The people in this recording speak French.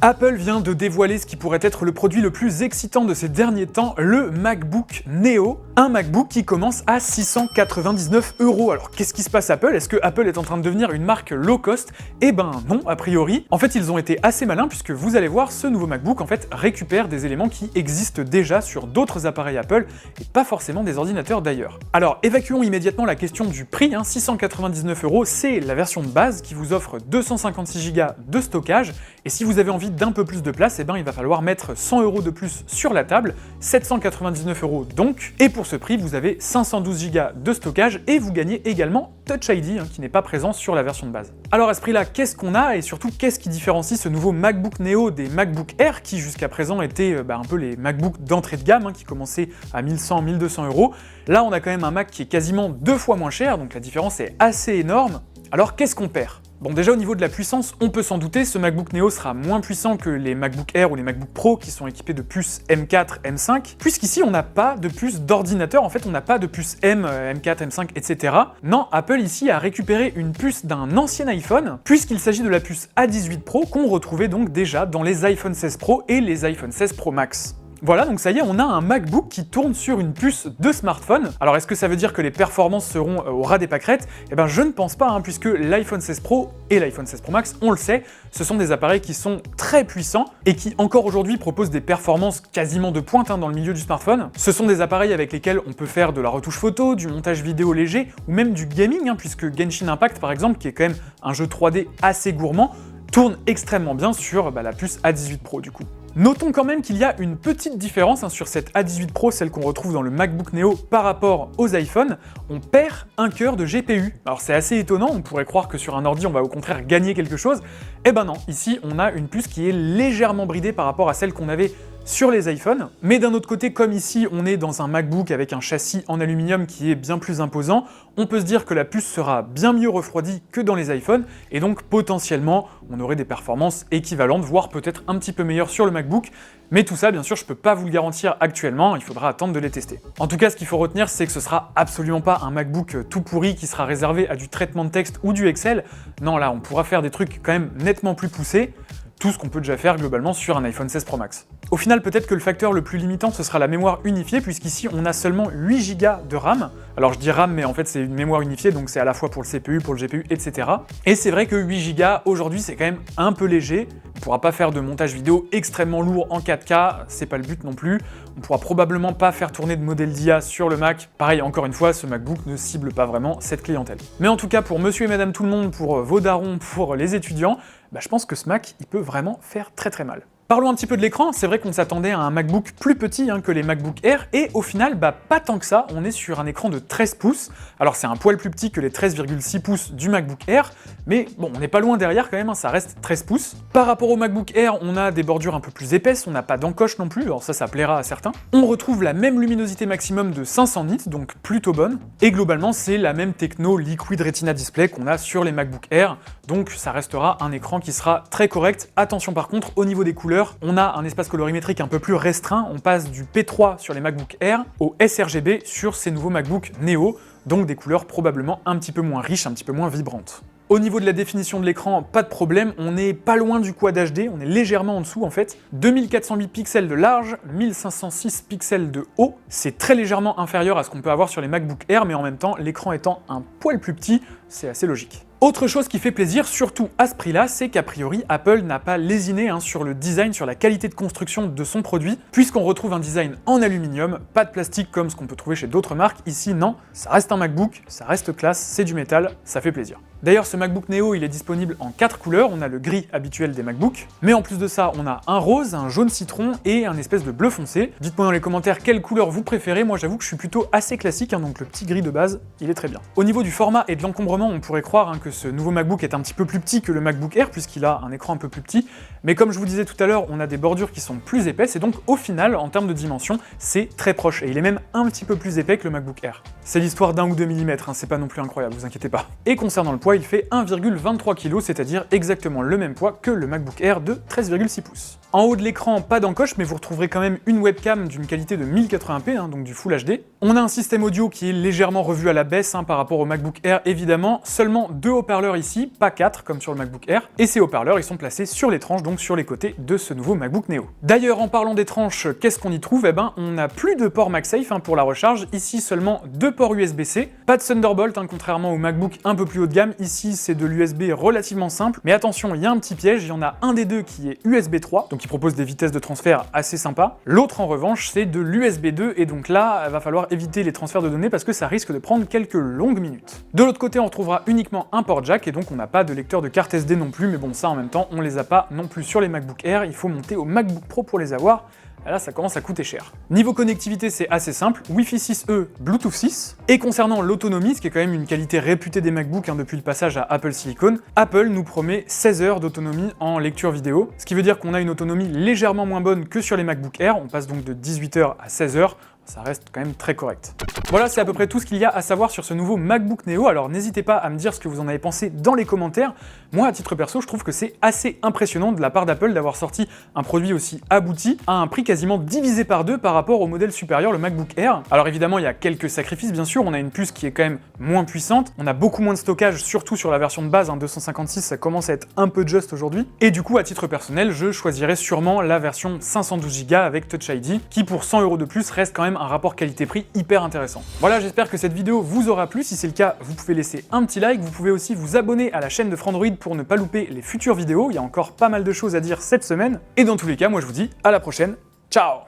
Apple vient de dévoiler ce qui pourrait être le produit le plus excitant de ces derniers temps, le MacBook Neo. Un MacBook qui commence à 699 €. Alors qu'est-ce qui se passe Apple? Est-ce que Apple est en train de devenir une marque low cost? Eh ben non, a priori. En fait, ils ont été assez malins puisque vous allez voir, ce nouveau MacBook en fait récupère des éléments qui existent déjà sur d'autres appareils Apple et pas forcément des ordinateurs d'ailleurs. Alors évacuons immédiatement la question du prix, 699 €, c'est la version de base qui vous offre 256 Go de stockage et si vous avez envie d'un peu plus de place, eh ben il va falloir mettre 100 € de plus sur la table, 799 € donc, et pour ce prix vous avez 512 Go de stockage et vous gagnez également Touch ID qui n'est pas présent sur la version de base. Alors à ce prix là, qu'est-ce qu'on a et surtout qu'est-ce qui différencie ce nouveau MacBook Neo des MacBook Air qui jusqu'à présent étaient un peu les MacBooks d'entrée de gamme qui commençaient à 1100-1200 €. Là on a quand même un Mac qui est quasiment 2 fois moins cher, donc la différence est assez énorme. Alors qu'est-ce qu'on perd? Bon, déjà au niveau de la puissance, on peut s'en douter, ce MacBook Neo sera moins puissant que les MacBook Air ou les MacBook Pro qui sont équipés de puces M4, M5, puisqu'ici on n'a pas de puce d'ordinateur, en fait on n'a pas de puce M4, M5, etc. Non, Apple ici a récupéré une puce d'un ancien iPhone, puisqu'il s'agit de la puce A18 Pro qu'on retrouvait donc déjà dans les iPhone 16 Pro et les iPhone 16 Pro Max. Voilà, donc ça y est, on a un MacBook qui tourne sur une puce de smartphone. Alors est-ce que ça veut dire que les performances seront au ras des pâquerettes? Eh ben je ne pense pas, puisque l'iPhone 16 Pro et l'iPhone 16 Pro Max, on le sait, ce sont des appareils qui sont très puissants et qui encore aujourd'hui proposent des performances quasiment de pointe dans le milieu du smartphone. Ce sont des appareils avec lesquels on peut faire de la retouche photo, du montage vidéo léger ou même du gaming, puisque Genshin Impact par exemple, qui est quand même un jeu 3D assez gourmand, tourne extrêmement bien sur la puce A18 Pro du coup. Notons quand même qu'il y a une petite différence sur cette A18 Pro, celle qu'on retrouve dans le MacBook Neo par rapport aux iPhones, on perd un cœur de GPU. Alors c'est assez étonnant, on pourrait croire que sur un ordi on va au contraire gagner quelque chose, eh ben non, ici on a une puce qui est légèrement bridée par rapport à celle qu'on avait sur les iPhones, mais d'un autre côté, comme ici on est dans un MacBook avec un châssis en aluminium qui est bien plus imposant, on peut se dire que la puce sera bien mieux refroidie que dans les iPhones, et donc potentiellement on aurait des performances équivalentes, voire peut-être un petit peu meilleures sur le MacBook, mais tout ça bien sûr je peux pas vous le garantir actuellement, il faudra attendre de les tester. En tout cas ce qu'il faut retenir c'est que ce sera absolument pas un MacBook tout pourri qui sera réservé à du traitement de texte ou du Excel, non là on pourra faire des trucs quand même nettement plus poussés, tout ce qu'on peut déjà faire globalement sur un iPhone 16 Pro Max. Au final, peut-être que le facteur le plus limitant, ce sera la mémoire unifiée, puisqu'ici on a seulement 8 Go de RAM. Alors je dis RAM, mais en fait c'est une mémoire unifiée, donc c'est à la fois pour le CPU, pour le GPU, etc. Et c'est vrai que 8 Go, aujourd'hui, c'est quand même un peu léger. On pourra pas faire de montage vidéo extrêmement lourd en 4K, c'est pas le but non plus. On pourra probablement pas faire tourner de modèle d'IA sur le Mac. Pareil, encore une fois, ce MacBook ne cible pas vraiment cette clientèle. Mais en tout cas, pour monsieur et madame tout le monde, pour vos darons, pour les étudiants, je pense que ce Mac, il peut vraiment faire très très mal. Parlons un petit peu de l'écran, c'est vrai qu'on s'attendait à un MacBook plus petit que les MacBook Air, et au final, pas tant que ça, on est sur un écran de 13 pouces, alors c'est un poil plus petit que les 13,6 pouces du MacBook Air, mais bon, on n'est pas loin derrière quand même, ça reste 13 pouces. Par rapport au MacBook Air, on a des bordures un peu plus épaisses, on n'a pas d'encoche non plus, alors ça plaira à certains. On retrouve la même luminosité maximum de 500 nits, donc plutôt bonne, et globalement c'est la même techno Liquid Retina Display qu'on a sur les MacBook Air, donc ça restera un écran qui sera très correct. Attention par contre, au niveau des couleurs, on a un espace colorimétrique un peu plus restreint, on passe du P3 sur les MacBook Air au sRGB sur ces nouveaux MacBook Neo, donc des couleurs probablement un petit peu moins riches, un petit peu moins vibrantes. Au niveau de la définition de l'écran, pas de problème, on n'est pas loin du Quad HD, on est légèrement en dessous en fait. 2408 pixels de large, 1506 pixels de haut, c'est très légèrement inférieur à ce qu'on peut avoir sur les MacBook Air, mais en même temps, l'écran étant un poil plus petit, c'est assez logique. Autre chose qui fait plaisir, surtout à ce prix-là, c'est qu'a priori, Apple n'a pas lésiné sur le design, sur la qualité de construction de son produit, puisqu'on retrouve un design en aluminium, pas de plastique comme ce qu'on peut trouver chez d'autres marques. Ici, non, ça reste un MacBook, ça reste classe, c'est du métal, ça fait plaisir. D'ailleurs, ce MacBook Neo, il est disponible en 4 couleurs, on a le gris habituel des MacBooks, mais en plus de ça, on a un rose, un jaune citron et un espèce de bleu foncé. Dites-moi dans les commentaires quelle couleur vous préférez, moi j'avoue que je suis plutôt assez classique, donc le petit gris de base, il est très bien. Au niveau du format et de l'encombrement, on pourrait croire que ce nouveau MacBook est un petit peu plus petit que le MacBook Air, puisqu'il a un écran un peu plus petit, mais comme je vous disais tout à l'heure, on a des bordures qui sont plus épaisses, et donc au final, en termes de dimension, c'est très proche, et il est même un petit peu plus épais que le MacBook Air. C'est l'histoire d'1 ou 2 mm, c'est pas non plus incroyable, vous inquiétez pas. Et concernant le poids, il fait 1,23 kg, c'est-à-dire exactement le même poids que le MacBook Air de 13,6 pouces. En haut de l'écran, pas d'encoche, mais vous retrouverez quand même une webcam d'une qualité de 1080p, donc du Full HD. On a un système audio qui est légèrement revu à la baisse par rapport au MacBook Air évidemment, seulement 2 haut-parleurs ici, pas 4 comme sur le MacBook Air, et ces haut-parleurs ils sont placés sur les tranches, donc sur les côtés de ce nouveau MacBook Neo. D'ailleurs en parlant des tranches, qu'est-ce qu'on y trouve? Eh ben on n'a plus de port MagSafe pour la recharge, ici seulement 2 ports USB-C, pas de Thunderbolt contrairement au MacBook un peu plus haut de gamme, ici c'est de l'USB relativement simple, mais attention il y a un petit piège, il y en a un des deux qui est USB 3, donc il propose des vitesses de transfert assez sympas, l'autre en revanche c'est de l'USB 2, et donc là il va falloir éviter les transferts de données parce que ça risque de prendre quelques longues minutes. De l'autre côté on retrouvera uniquement un port jack, et donc on n'a pas de lecteur de carte SD non plus, mais bon ça en même temps on les a pas non plus sur les MacBook Air, il faut monter au MacBook Pro pour les avoir. Là, ça commence à coûter cher. Niveau connectivité, c'est assez simple, Wi-Fi 6E, Bluetooth 6. Et concernant l'autonomie, ce qui est quand même une qualité réputée des MacBooks depuis le passage à Apple Silicon, Apple nous promet 16 heures d'autonomie en lecture vidéo, ce qui veut dire qu'on a une autonomie légèrement moins bonne que sur les MacBook Air, on passe donc de 18 heures à 16 heures, ça reste quand même très correct. Voilà, c'est à peu près tout ce qu'il y a à savoir sur ce nouveau MacBook Neo, alors n'hésitez pas à me dire ce que vous en avez pensé dans les commentaires. Moi, à titre perso, je trouve que c'est assez impressionnant de la part d'Apple d'avoir sorti un produit aussi abouti à un prix quasiment divisé par 2 par rapport au modèle supérieur, le MacBook Air. Alors évidemment, il y a quelques sacrifices, bien sûr, on a une puce qui est quand même moins puissante, on a beaucoup moins de stockage, surtout sur la version de base, 256, ça commence à être un peu juste aujourd'hui, et du coup, à titre personnel, je choisirais sûrement la version 512 Go avec Touch ID, qui pour 100 € de plus reste quand même un rapport qualité-prix hyper intéressant. Voilà, j'espère que cette vidéo vous aura plu. Si c'est le cas, vous pouvez laisser un petit like, vous pouvez aussi vous abonner à la chaîne de Frandroid pour ne pas louper les futures vidéos, il y a encore pas mal de choses à dire cette semaine, et dans tous les cas, moi je vous dis à la prochaine, ciao!